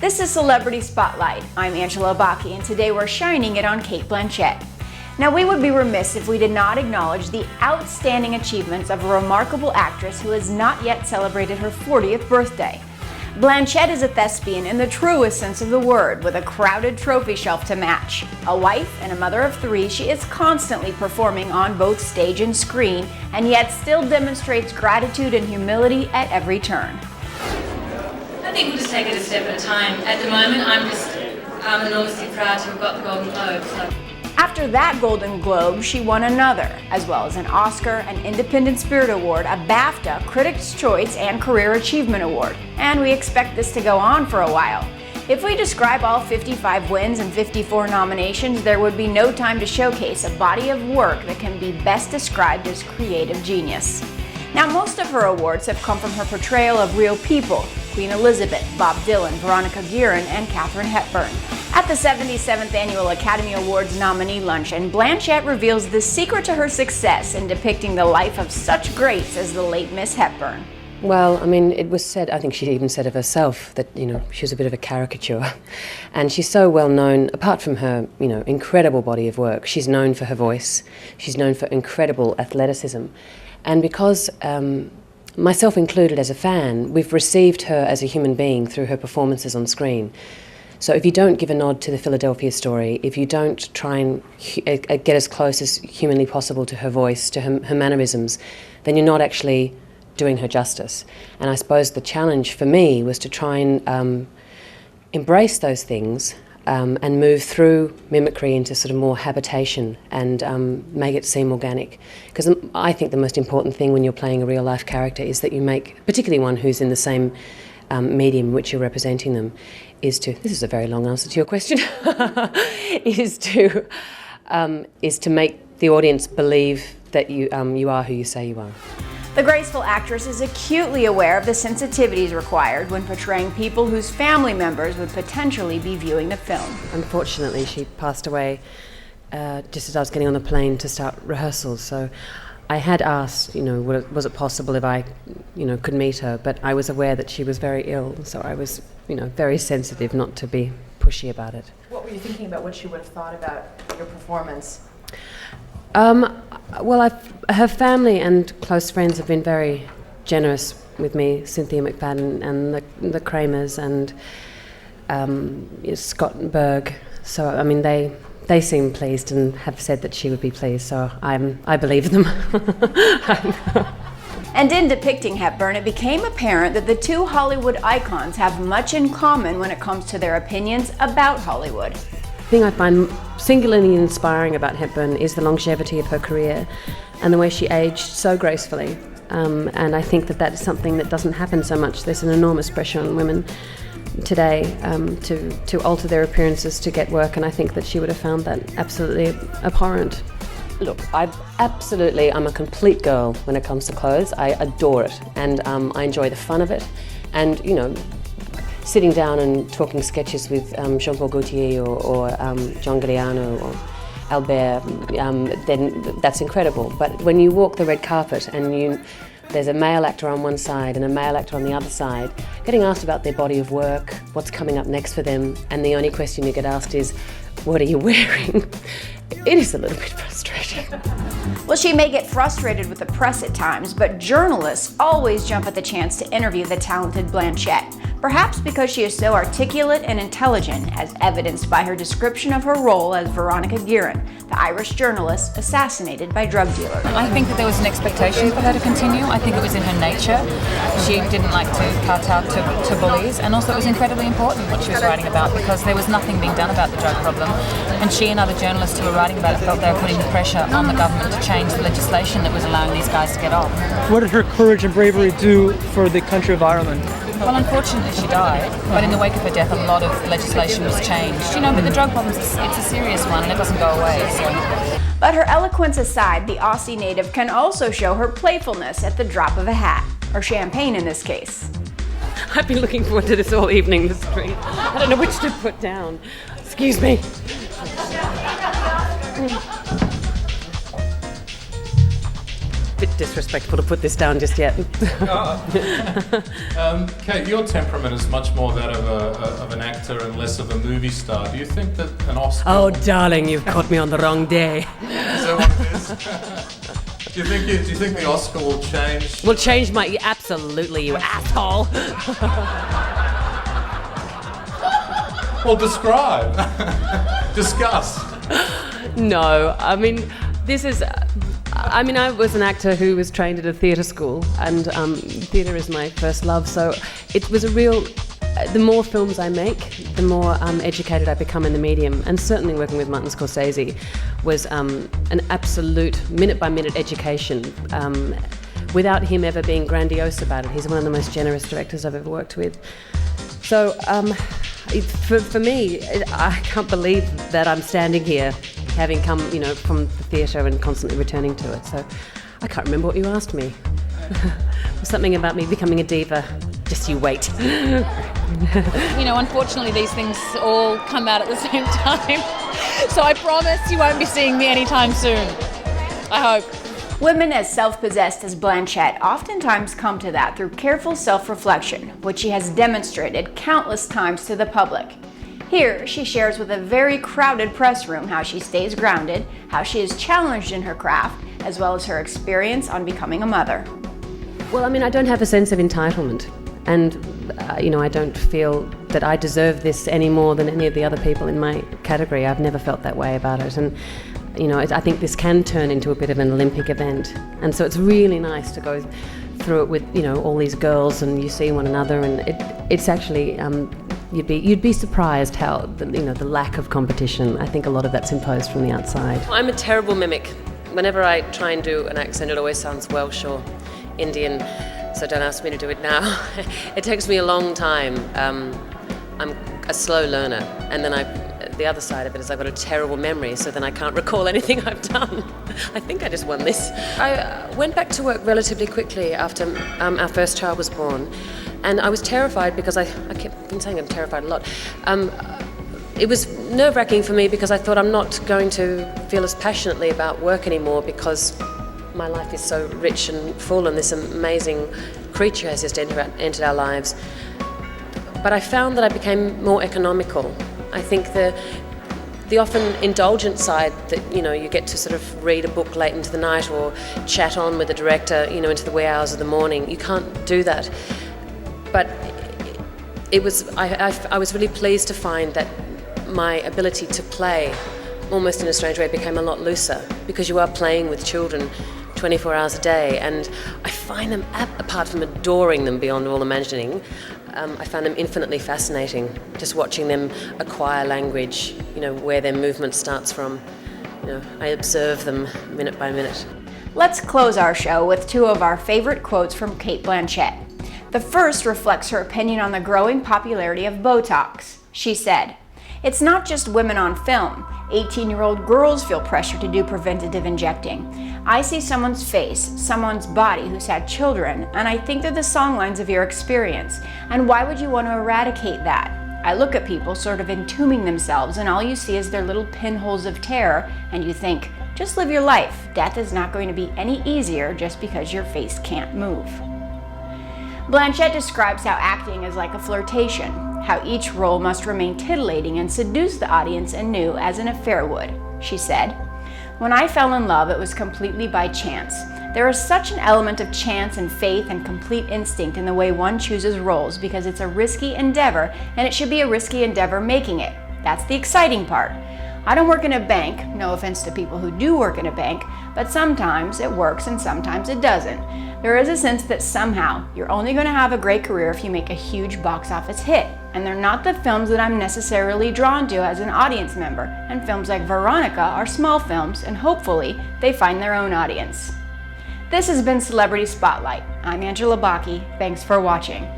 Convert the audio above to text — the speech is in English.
This is Celebrity Spotlight. I'm Angela Bacchi, and today we're shining it on Cate Blanchette. Now, we would be remiss if we did not acknowledge the outstanding achievements of a remarkable actress who has not yet celebrated her 40th birthday. Blanchette is a thespian in the truest sense of the word, with a crowded trophy shelf to match. A wife and a mother of three, she is constantly performing on both stage and screen, and yet still demonstrates gratitude and humility at every turn. I think we'll just take it a step at a time. At the moment, I'm enormously proud to have got the Golden Globe. So. After that Golden Globe, she won another, as well as an Oscar, an Independent Spirit Award, a BAFTA, Critics' Choice, and Career Achievement Award. And we expect this to go on for a while. If we describe all 55 wins and 54 nominations, there would be no time to showcase a body of work that can be best described as creative genius. Now, most of her awards have come from her portrayal of real people: Queen Elizabeth, Bob Dylan, Veronica Guerin, and Katharine Hepburn. At the 77th Annual Academy Awards nominee luncheon, Blanchette reveals the secret to her success in depicting the life of such greats as the late Miss Hepburn. Well, I mean, it was said, I think she even said of herself that, she was a bit of a caricature. And she's so well known, apart from her, incredible body of work, she's known for her voice, she's known for incredible athleticism. And because, myself included as a fan, we've received her as a human being through her performances on screen. So if you don't give a nod to the Philadelphia story, if you don't try and get as close as humanly possible to her voice, to her mannerisms, then you're not actually doing her justice. And I suppose the challenge for me was to try and embrace those things and move through mimicry into sort of more habitation and make it seem organic. Because I think the most important thing when you're playing a real life character is that you make, particularly one who's in the same medium in which you're representing them, is to, this is a very long answer to your question, is to make the audience believe that you are who you say you are. The graceful actress is acutely aware of the sensitivities required when portraying people whose family members would potentially be viewing the film. Unfortunately, she passed away just as I was getting on the plane to start rehearsals. So I had asked, was it possible if I, could meet her, but I was aware that she was very ill, so I was, very sensitive not to be pushy about it. What were you thinking about what she would have thought about your performance? Well, her family and close friends have been very generous with me, Cynthia McFadden and the Kramers and Scott and Berg. So, I mean, they seem pleased and have said that she would be pleased, so I believe them. And in depicting Hepburn, it became apparent that the two Hollywood icons have much in common when it comes to their opinions about Hollywood. The thing I find singularly inspiring about Hepburn is the longevity of her career and the way she aged so gracefully. And I think that is something that doesn't happen so much. There's an enormous pressure on women today to alter their appearances to get work, and I think that she would have found that absolutely abhorrent. Look, I'm a complete girl when it comes to clothes. I adore it, and I enjoy the fun of it. And, sitting down and talking sketches with Jean-Paul Gaultier or John Galliano or Albert, then that's incredible. But when you walk the red carpet and there's a male actor on one side and a male actor on the other side, getting asked about their body of work, what's coming up next for them, and the only question you get asked is, what are you wearing? It is a little bit frustrating. Well, she may get frustrated with the press at times, but journalists always jump at the chance to interview the talented Blanchette, perhaps because she is so articulate and intelligent, as evidenced by her description of her role as Veronica Guerin, the Irish journalist assassinated by drug dealers. I think that there was an expectation for her to continue. I think it was in her nature. She didn't like to kowtow to bullies, and also it was incredibly important what she was writing about because there was nothing being done about the drug problem, and she and other journalists who were writing about it felt they were putting the pressure on the government to change the legislation that was allowing these guys to get off. What did her courage and bravery do for the country of Ireland? Well, unfortunately she died, but in the wake of her death a lot of legislation was changed. But the drug problem, it's a serious one and it doesn't go away. So. But her eloquence aside, the Aussie native can also show her playfulness at the drop of a hat, or champagne in this case. I've been looking forward to this all evening, the screen. I don't know which to put down. Excuse me. Bit disrespectful to put this down just yet. Cate, your temperament is much more that of an actor and less of a movie star. Do you think that an Oscar... Oh, darling, you've caught me on the wrong day. Is that what it is? Do you think the Oscar will change? Will change my... Absolutely, you asshole. Well, describe. Discuss. No, I mean, this is... I mean, I was an actor who was trained at a theatre school, and theatre is my first love, so it was a real... The more films I make, the more educated I become in the medium, and certainly working with Martin Scorsese was an absolute minute-by-minute education, without him ever being grandiose about it. He's one of the most generous directors I've ever worked with. So, for me, I can't believe that I'm standing here, having come, from the theatre and constantly returning to it. So, I can't remember what you asked me. Something about me becoming a diva. Just you wait. Unfortunately, these things all come out at the same time. So I promise you won't be seeing me anytime soon. I hope. Women as self-possessed as Blanchette oftentimes come to that through careful self-reflection, which she has demonstrated countless times to the public. Here, she shares with a very crowded press room how she stays grounded, how she is challenged in her craft, as well as her experience on becoming a mother. Well, I mean, I don't have a sense of entitlement. And, I don't feel that I deserve this any more than any of the other people in my category. I've never felt that way about it. And, I think this can turn into a bit of an Olympic event. And so it's really nice to go through it with, all these girls, and you see one another, and it's actually, you'd be surprised how, the lack of competition. I think a lot of that's imposed from the outside. I'm a terrible mimic. Whenever I try and do an accent, it always sounds Welsh or Indian. So don't ask me to do it now. It takes me a long time. I'm a slow learner, and then the other side of it is I've got a terrible memory, so then I can't recall anything I've done. I think I just won this. I went back to work relatively quickly after our first child was born, and I was terrified because I kept been saying I'm terrified a lot. It was nerve-wracking for me because I thought I'm not going to feel as passionately about work anymore because my life is so rich and full, and this amazing creature has just entered our lives. But I found that I became more economical. I think the often indulgent side that, you get to sort of read a book late into the night or chat on with the director, into the wee hours of the morning, you can't do that. But I was really pleased to find that my ability to play, almost in a strange way, became a lot looser, because you are playing with children 24 hours a day, and I find them, apart from adoring them beyond all imagining, I found them infinitely fascinating, just watching them acquire language, where their movement starts from. I observe them minute by minute. Let's close our show with two of our favorite quotes from Cate Blanchette. The first reflects her opinion on the growing popularity of Botox. She said, "It's not just women on film. 18-year-old girls feel pressure to do preventative injecting. I see someone's face, someone's body who's had children, and I think they're the songlines of your experience. And why would you want to eradicate that? I look at people sort of entombing themselves, and all you see is their little pinholes of terror, and you think, just live your life. Death is not going to be any easier just because your face can't move." Blanchette describes how acting is like a flirtation, how each role must remain titillating and seduce the audience anew as an affair would. She said, "When I fell in love, it was completely by chance. There is such an element of chance and faith and complete instinct in the way one chooses roles because it's a risky endeavor, and it should be a risky endeavor making it. That's the exciting part. I don't work in a bank, no offense to people who do work in a bank, but sometimes it works and sometimes it doesn't. There is a sense that somehow you're only going to have a great career if you make a huge box office hit, and they're not the films that I'm necessarily drawn to as an audience member, and films like Veronica are small films, and hopefully they find their own audience." This has been Celebrity Spotlight. I'm Angela Baki. Thanks for watching.